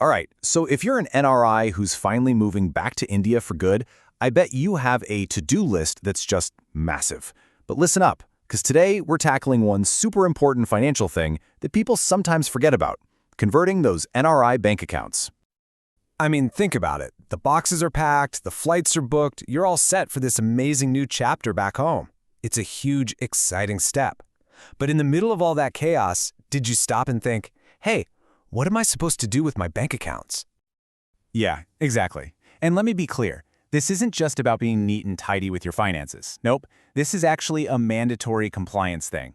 All right, so if you're an NRI who's finally moving back to India for good, I bet you have a to-do list that's just massive. But listen up, because today we're tackling one super important financial thing that people sometimes forget about: converting those NRI bank accounts. I mean, think about it. The boxes are packed, the flights are booked, you're all set for this amazing new chapter back home. It's a huge, exciting step. But in the middle of all that chaos, did you stop and think, hey, what am I supposed to do with my bank accounts? Yeah, exactly. And let me be clear, this isn't just about being neat and tidy with your finances. Nope, this is actually a mandatory compliance thing.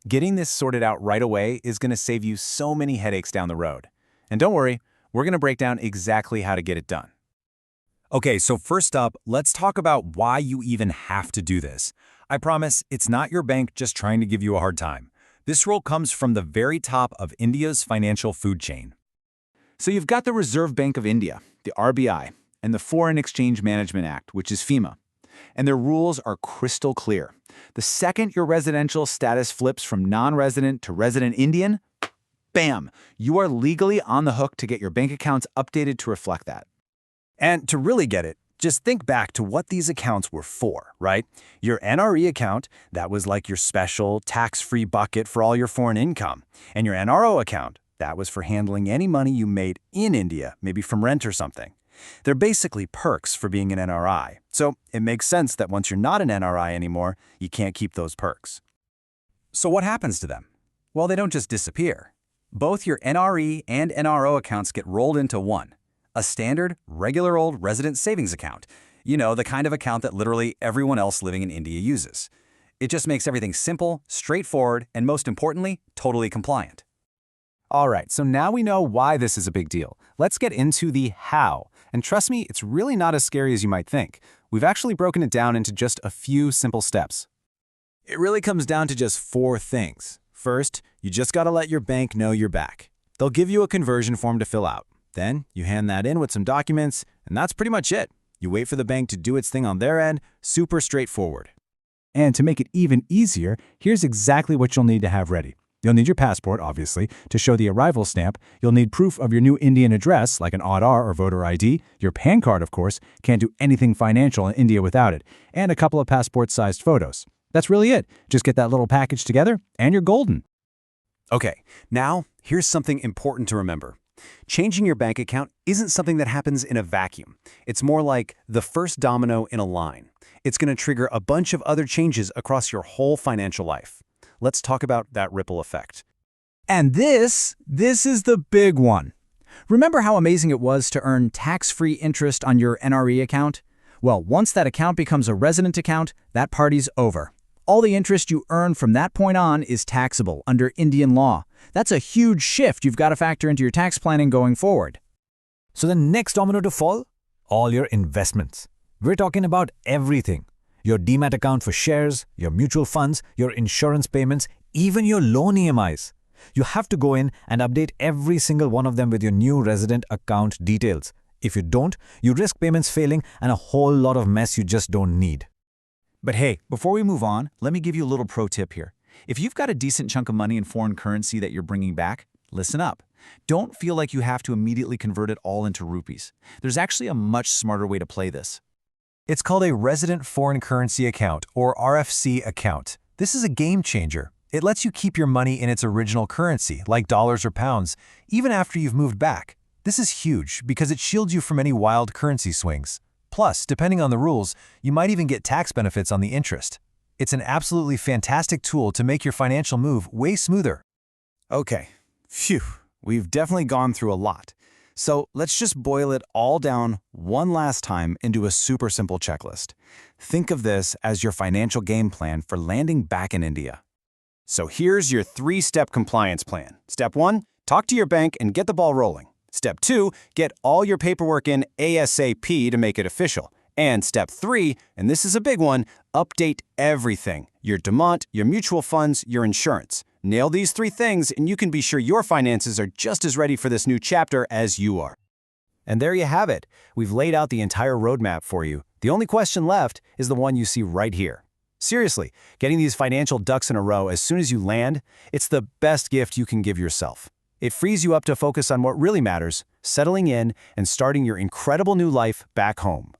Getting this sorted out right away is going to save you so many headaches down the road. And don't worry, we're going to break down exactly how to get it done. Okay, so first up, let's talk about why you even have to do this. I promise it's not your bank just trying to give you a hard time. This rule comes from the very top of India's financial food chain. So you've got the Reserve Bank of India, the RBI, and the Foreign Exchange Management Act, which is FEMA. And their rules are crystal clear. The second your residential status flips from non-resident to resident Indian, bam, you are legally on the hook to get your bank accounts updated to reflect that. And to really get it, just think back to what these accounts were for, right? Your NRE account, that was like your special tax-free bucket for all your foreign income. And your NRO account, that was for handling any money you made in India, maybe from rent or something. They're basically perks for being an NRI. So it makes sense that once you're not an NRI anymore, you can't keep those perks. So what happens to them? Well, they don't just disappear. Both your NRE and NRO accounts get rolled into one. A standard, regular old resident savings account. You know, the kind of account that literally everyone else living in India uses. It just makes everything simple, straightforward, and most importantly, totally compliant. All right, so now we know why this is a big deal. Let's get into the how. And trust me, it's really not as scary as you might think. We've actually broken it down into just a few simple steps. It really comes down to just 4 things. First, you just gotta let your bank know you're back. They'll give you a conversion form to fill out. Then you hand that in with some documents, and that's pretty much it. You wait for the bank to do its thing on their end, super straightforward. And to make it even easier, here's exactly what you'll need to have ready. You'll need your passport, obviously, to show the arrival stamp. You'll need proof of your new Indian address, like an Aadhaar or voter ID. Your PAN card, of course, can't do anything financial in India without it. And a couple of passport-sized photos. That's really it. Just get that little package together, and you're golden. Okay, now here's something important to remember. Changing your bank account isn't something that happens in a vacuum. It's more like the first domino in a line. It's going to trigger a bunch of other changes across your whole financial life. Let's talk about that ripple effect. And this is the big one. Remember how amazing it was to earn tax-free interest on your NRE account? Well, once that account becomes a resident account, that party's over. All the interest you earn from that point on is taxable under Indian law. That's a huge shift you've got to factor into your tax planning going forward. So the next domino to fall? All your investments. We're talking about everything. Your demat account for shares, your mutual funds, your insurance payments, even your loan EMIs. You have to go in and update every single one of them with your new resident account details. If you don't, you risk payments failing and a whole lot of mess you just don't need. But hey, before we move on, let me give you a little pro tip here. If you've got a decent chunk of money in foreign currency that you're bringing back, listen up. Don't feel like you have to immediately convert it all into rupees. There's actually a much smarter way to play this. It's called a Resident Foreign Currency Account, or RFC account. This is a game changer. It lets you keep your money in its original currency, like dollars or pounds, even after you've moved back. This is huge because it shields you from any wild currency swings. Plus, depending on the rules, you might even get tax benefits on the interest. It's an absolutely fantastic tool to make your financial move way smoother. Okay, phew, we've definitely gone through a lot. So let's just boil it all down one last time into a super simple checklist. Think of this as your financial game plan for landing back in India. So here's your 3-step compliance plan. Step 1, talk to your bank and get the ball rolling. Step 2, get all your paperwork in ASAP to make it official. And Step 3, and this is a big one, update everything. Your DMAT, your mutual funds, your insurance. Nail these 3 things and you can be sure your finances are just as ready for this new chapter as you are. And there you have it. We've laid out the entire roadmap for you. The only question left is the one you see right here. Seriously, getting these financial ducks in a row as soon as you land, it's the best gift you can give yourself. It frees you up to focus on what really matters, settling in, and starting your incredible new life back home.